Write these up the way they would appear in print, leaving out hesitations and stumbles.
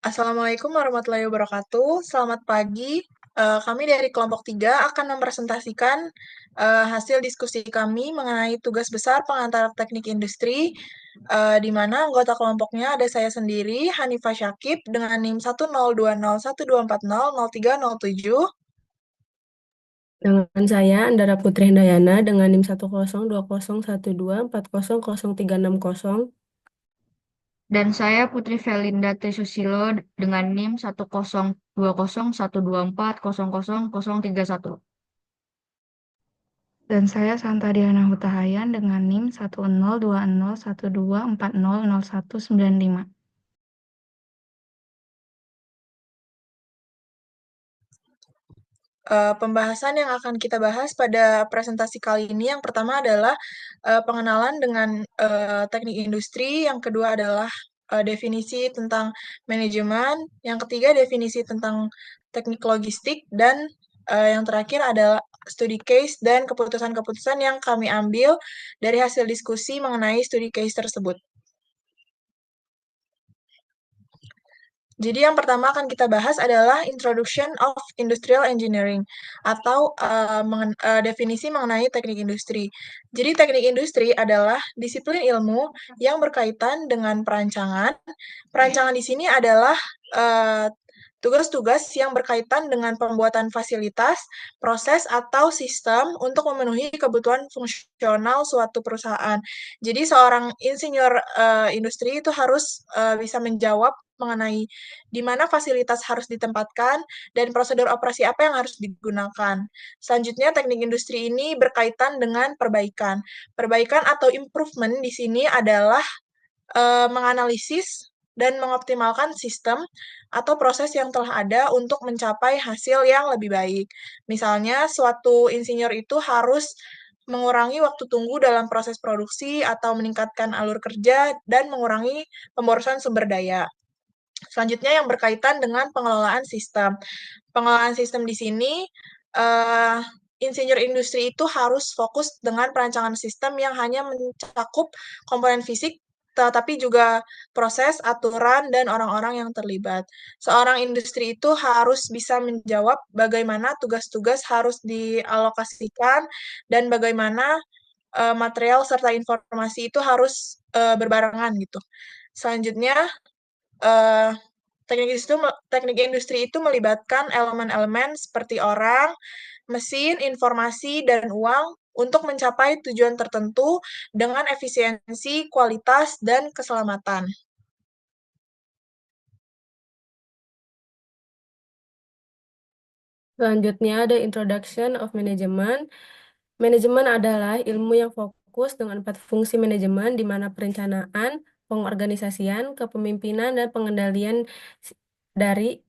Assalamualaikum warahmatullahi wabarakatuh. Selamat pagi. Kami dari kelompok 3 akan mempresentasikan hasil diskusi kami mengenai tugas besar pengantar teknik industri, di mana anggota kelompoknya ada saya sendiri, Hanifah Syakib, dengan NIM 1020124000307. Dengan saya, Andara Putri Handayana, dengan NIM 10201240030. Dan saya Putri Felinda Trissusilo dengan NIM 1020124000031. Dan saya Santa Diana Hutahayan dengan NIM 1020124000195. Pembahasan yang akan kita bahas pada presentasi kali ini yang pertama adalah pengenalan dengan teknik industri, yang kedua adalah definisi tentang manajemen, yang ketiga definisi tentang teknik logistik, dan yang terakhir adalah studi case dan keputusan-keputusan yang kami ambil dari hasil diskusi mengenai studi case tersebut. Jadi yang pertama akan kita bahas adalah Introduction of Industrial Engineering atau definisi mengenai teknik industri. Jadi teknik industri adalah disiplin ilmu yang berkaitan dengan perancangan. Perancangan di sini adalah eh, tugas-tugas yang berkaitan dengan pembuatan fasilitas, proses, atau sistem untuk memenuhi kebutuhan fungsional suatu perusahaan. Jadi seorang insinyur industri itu harus bisa menjawab mengenai di mana fasilitas harus ditempatkan dan prosedur operasi apa yang harus digunakan. Selanjutnya, teknik industri ini berkaitan dengan perbaikan. Perbaikan atau improvement di sini adalah menganalisis dan mengoptimalkan sistem atau proses yang telah ada untuk mencapai hasil yang lebih baik. Misalnya, suatu insinyur itu harus mengurangi waktu tunggu dalam proses produksi atau meningkatkan alur kerja dan mengurangi pemborosan sumber daya. Selanjutnya yang berkaitan dengan pengelolaan sistem. Pengelolaan sistem di sini, uh, insinyur industri itu harus fokus dengan perancangan sistem yang hanya mencakup komponen fisik, tetapi juga proses, aturan, dan orang-orang yang terlibat. Seorang industri itu harus bisa menjawab bagaimana tugas-tugas harus dialokasikan dan bagaimana material serta informasi itu harus berbarengan gitu. Selanjutnya, eh, teknik industri itu melibatkan elemen-elemen seperti orang, mesin, informasi, dan uang untuk mencapai tujuan tertentu dengan efisiensi, kualitas, dan keselamatan. Selanjutnya ada Introduction of Management. Manajemen adalah ilmu yang fokus dengan 4 fungsi manajemen, di mana perencanaan, pengorganisasian, kepemimpinan, dan pengendalian dari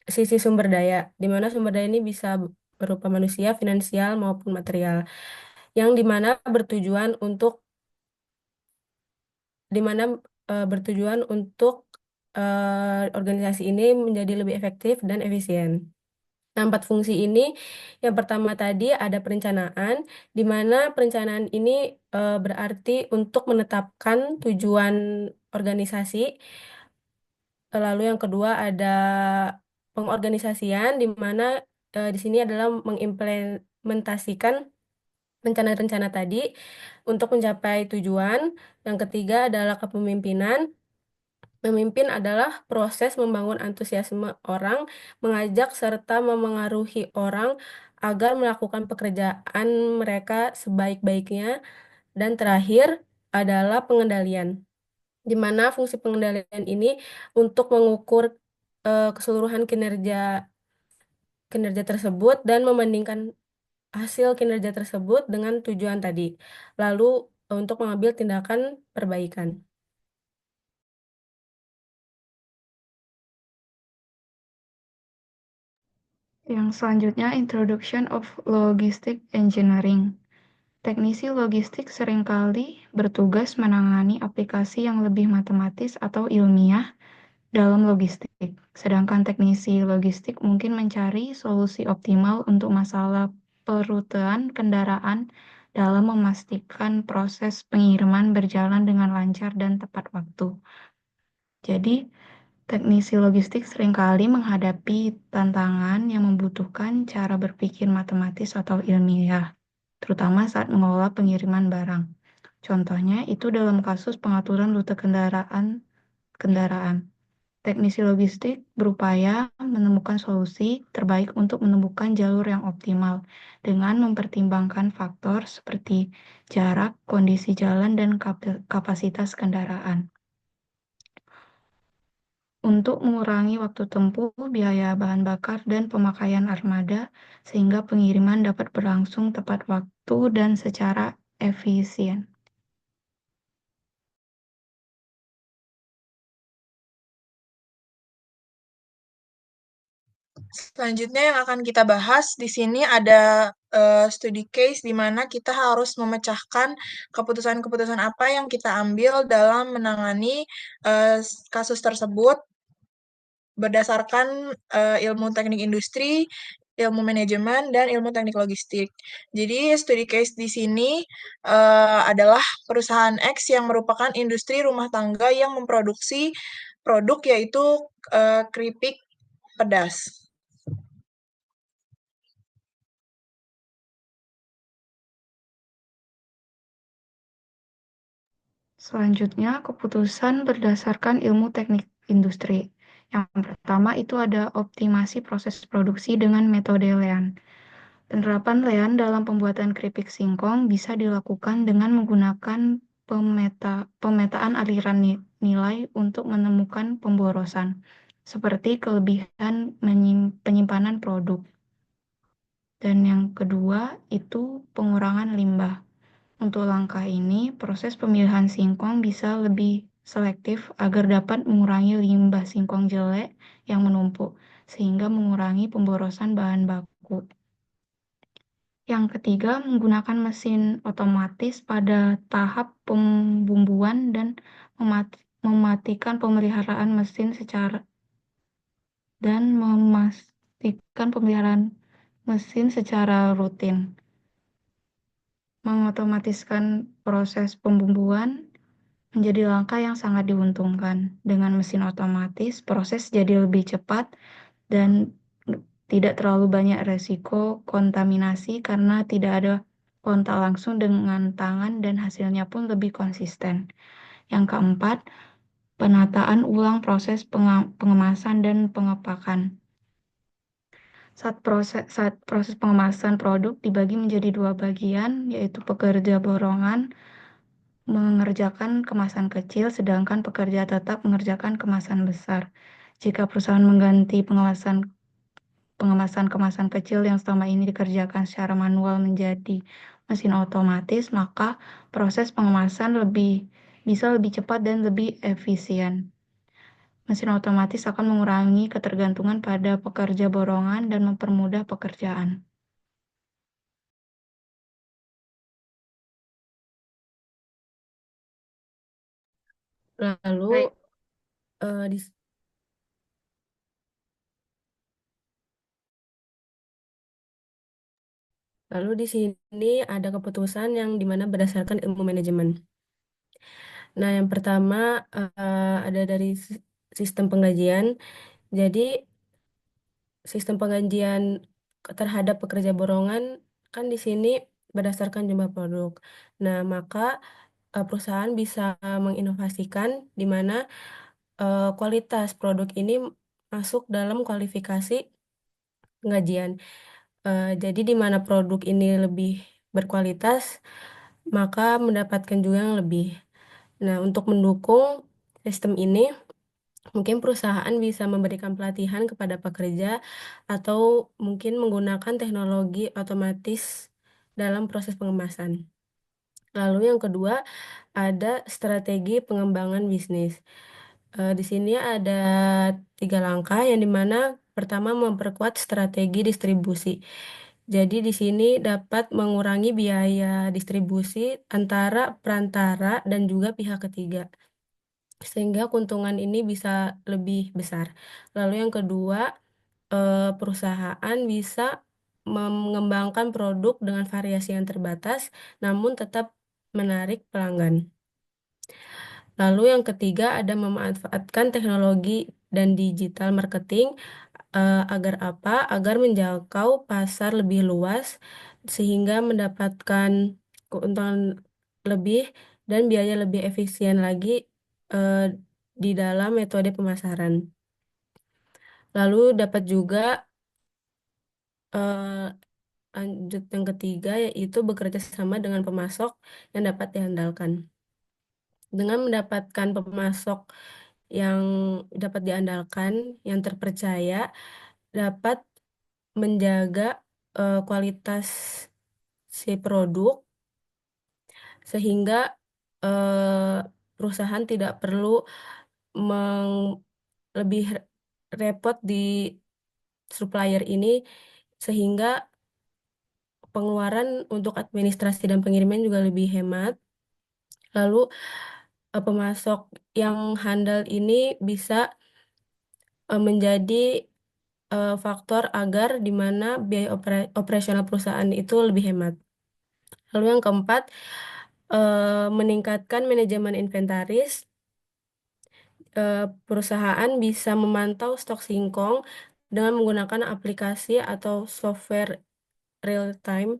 sisi sumber daya, di mana sumber daya ini bisa berupa manusia, finansial, maupun material, yang di mana bertujuan untuk organisasi ini menjadi lebih efektif dan efisien. Nah, 4 fungsi ini, yang pertama tadi ada perencanaan, di mana perencanaan ini berarti untuk menetapkan tujuan organisasi. Lalu yang kedua ada pengorganisasian, di mana di sini adalah mengimplementasikan rencana-rencana tadi untuk mencapai tujuan. Yang ketiga adalah kepemimpinan. Memimpin adalah proses membangun antusiasme orang, mengajak serta memengaruhi orang agar melakukan pekerjaan mereka sebaik-baiknya. Dan terakhir adalah pengendalian, di mana fungsi pengendalian ini untuk mengukur keseluruhan kinerja kinerja tersebut dan membandingkan hasil kinerja tersebut dengan tujuan tadi, lalu untuk mengambil tindakan perbaikan. Yang selanjutnya, Introduction of Logistic Engineering. Teknisi logistik seringkali bertugas menangani aplikasi yang lebih matematis atau ilmiah dalam logistik. Sedangkan teknisi logistik mungkin mencari solusi optimal untuk masalah perutean kendaraan dalam memastikan proses pengiriman berjalan dengan lancar dan tepat waktu. Jadi, Teknisi logistik seringkali menghadapi tantangan yang membutuhkan cara berpikir matematis atau ilmiah, terutama saat mengelola pengiriman barang. Contohnya itu dalam kasus pengaturan rute kendaraan. Teknisi logistik berupaya menemukan solusi terbaik untuk menemukan jalur yang optimal dengan mempertimbangkan faktor seperti jarak, kondisi jalan, dan kapasitas kendaraan. Untuk mengurangi waktu tempuh, biaya bahan bakar, dan pemakaian armada, sehingga pengiriman dapat berlangsung tepat waktu dan secara efisien. Selanjutnya yang akan kita bahas di sini ada studi case di mana kita harus memecahkan keputusan-keputusan apa yang kita ambil dalam menangani kasus tersebut berdasarkan ilmu teknik industri, ilmu manajemen, dan ilmu teknik logistik. Jadi studi case di sini adalah perusahaan X yang merupakan industri rumah tangga yang memproduksi produk yaitu keripik pedas. Selanjutnya, keputusan berdasarkan ilmu teknik industri. Yang pertama itu ada optimasi proses produksi dengan metode Lean. Penerapan Lean dalam pembuatan keripik singkong bisa dilakukan dengan menggunakan pemetaan aliran nilai untuk menemukan pemborosan, seperti kelebihan penyimpanan produk. Dan yang kedua itu pengurangan limbah. Untuk langkah ini, proses pemilihan singkong bisa lebih selektif agar dapat mengurangi limbah singkong jelek yang menumpuk, sehingga mengurangi pemborosan bahan baku. Yang ketiga, menggunakan mesin otomatis pada tahap pembumbuan dan mematikan pemeliharaan mesin secara rutin. Mengotomatiskan proses pembumbuan menjadi langkah yang sangat diuntungkan. Dengan mesin otomatis, proses jadi lebih cepat dan tidak terlalu banyak resiko kontaminasi karena tidak ada kontak langsung dengan tangan dan hasilnya pun lebih konsisten. Yang keempat, penataan ulang proses pengemasan dan pengepakan. Saat proses pengemasan produk dibagi menjadi dua bagian, yaitu pekerja borongan mengerjakan kemasan kecil, sedangkan pekerja tetap mengerjakan kemasan besar. Jika perusahaan mengganti pengemasan kemasan kecil yang selama ini dikerjakan secara manual menjadi mesin otomatis, maka proses pengemasan bisa lebih cepat dan lebih efisien. Mesin otomatis akan mengurangi ketergantungan pada pekerja borongan dan mempermudah pekerjaan. Lalu Baik. di Lalu di sini ada keputusan yang dimana berdasarkan ilmu manajemen. Nah, yang pertama ada dari sistem penggajian. Jadi sistem penggajian terhadap pekerja borongan kan di sini berdasarkan jumlah produk. Nah, maka perusahaan bisa menginovasikan di mana kualitas produk ini masuk dalam kualifikasi penggajian. Jadi di mana produk ini lebih berkualitas, maka mendapatkan juga yang lebih. Nah, untuk mendukung sistem ini, mungkin perusahaan bisa memberikan pelatihan kepada pekerja atau mungkin menggunakan teknologi otomatis dalam proses pengemasan. Lalu yang kedua, ada strategi pengembangan bisnis. Di sini ada 3 langkah yang dimana pertama memperkuat strategi distribusi. Jadi di sini dapat mengurangi biaya distribusi antara perantara dan juga pihak ketiga, sehingga keuntungan ini bisa lebih besar. Lalu yang kedua, perusahaan bisa mengembangkan produk dengan variasi yang terbatas, namun tetap menarik pelanggan. Lalu yang ketiga ada memanfaatkan teknologi dan digital marketing. Agar apa? Agar menjangkau pasar lebih luas sehingga mendapatkan keuntungan lebih dan biaya lebih efisien lagi di dalam metode pemasaran. Lalu dapat juga lanjut yang ketiga, yaitu bekerja sama dengan pemasok yang dapat diandalkan. Dengan mendapatkan pemasok yang dapat diandalkan, yang terpercaya, dapat menjaga kualitas si produk sehingga perusahaan tidak perlu lebih repot di supplier ini, sehingga pengeluaran untuk administrasi dan pengiriman juga lebih hemat. Lalu pemasok yang handal ini bisa menjadi faktor agar di mana biaya operasional perusahaan itu lebih hemat. Lalu yang keempat, meningkatkan manajemen inventaris. Perusahaan bisa memantau stok singkong dengan menggunakan aplikasi atau software real time,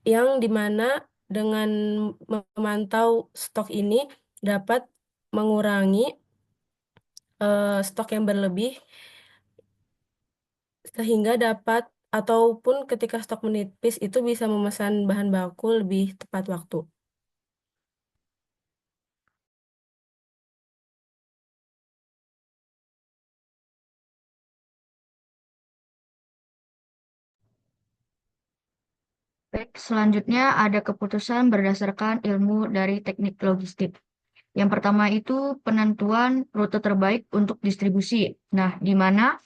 yang dimana dengan memantau stok ini dapat mengurangi stok yang berlebih, sehingga dapat ataupun ketika stok menipis itu bisa memesan bahan baku lebih tepat waktu. Baik, selanjutnya ada keputusan berdasarkan ilmu dari teknik logistik. Yang pertama itu penentuan rute terbaik untuk distribusi. Nah, di mana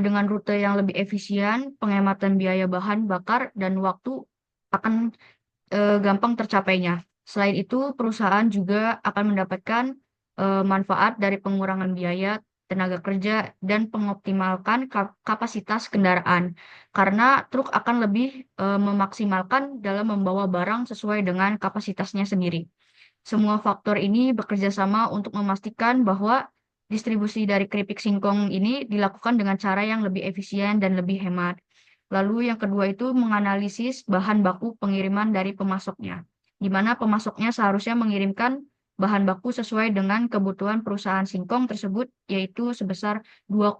dengan rute yang lebih efisien, penghematan biaya bahan bakar dan waktu akan gampang tercapainya. Selain itu, perusahaan juga akan mendapatkan manfaat dari pengurangan biaya, tenaga kerja, dan pengoptimalkan kapasitas kendaraan. Karena truk akan lebih memaksimalkan dalam membawa barang sesuai dengan kapasitasnya sendiri. Semua faktor ini bekerja sama untuk memastikan bahwa distribusi dari keripik singkong ini dilakukan dengan cara yang lebih efisien dan lebih hemat. Lalu yang kedua itu menganalisis bahan baku pengiriman dari pemasoknya, di mana pemasoknya seharusnya mengirimkan bahan baku sesuai dengan kebutuhan perusahaan singkong tersebut, yaitu sebesar 2,5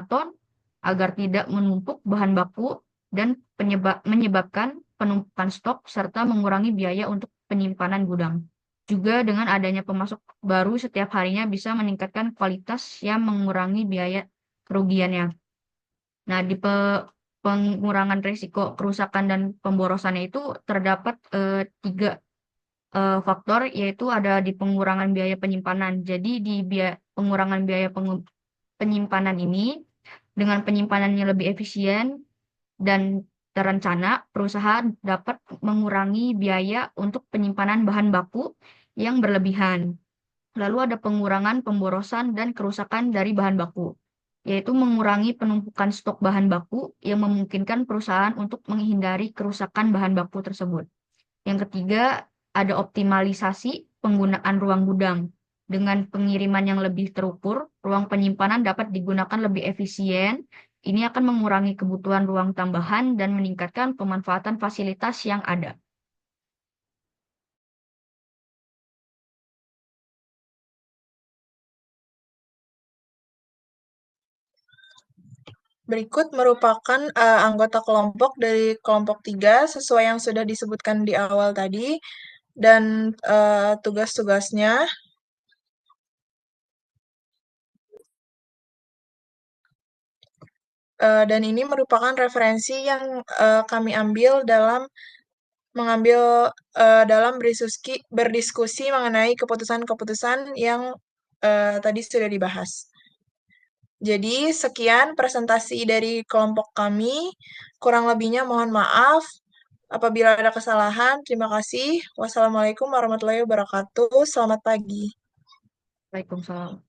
ton, agar tidak menumpuk bahan baku dan menyebabkan penumpukan stok serta mengurangi biaya untuk penyimpanan gudang. Juga dengan adanya pemasok baru setiap harinya bisa meningkatkan kualitas yang mengurangi biaya kerugiannya. Nah, di pengurangan risiko kerusakan dan pemborosannya itu terdapat tiga faktor, yaitu ada di pengurangan biaya penyimpanan. Jadi di pengurangan biaya penyimpanan ini, dengan penyimpanannya lebih efisien dan terencana, perusahaan dapat mengurangi biaya untuk penyimpanan bahan baku yang berlebihan. Lalu ada pengurangan pemborosan dan kerusakan dari bahan baku, yaitu mengurangi penumpukan stok bahan baku yang memungkinkan perusahaan untuk menghindari kerusakan bahan baku tersebut. Yang ketiga, ada optimalisasi penggunaan ruang gudang. Dengan pengiriman yang lebih terukur, ruang penyimpanan dapat digunakan lebih efisien. Ini akan mengurangi kebutuhan ruang tambahan dan meningkatkan pemanfaatan fasilitas yang ada. Berikut merupakan anggota kelompok dari kelompok 3 sesuai yang sudah disebutkan di awal tadi, dan tugas-tugasnya. Dan ini merupakan referensi yang kami ambil dalam berdiskusi mengenai keputusan-keputusan yang tadi sudah dibahas. Jadi, sekian presentasi dari kelompok kami. Kurang lebihnya mohon maaf. Apabila ada kesalahan, terima kasih. Wassalamualaikum warahmatullahi wabarakatuh. Selamat pagi. Waalaikumsalam.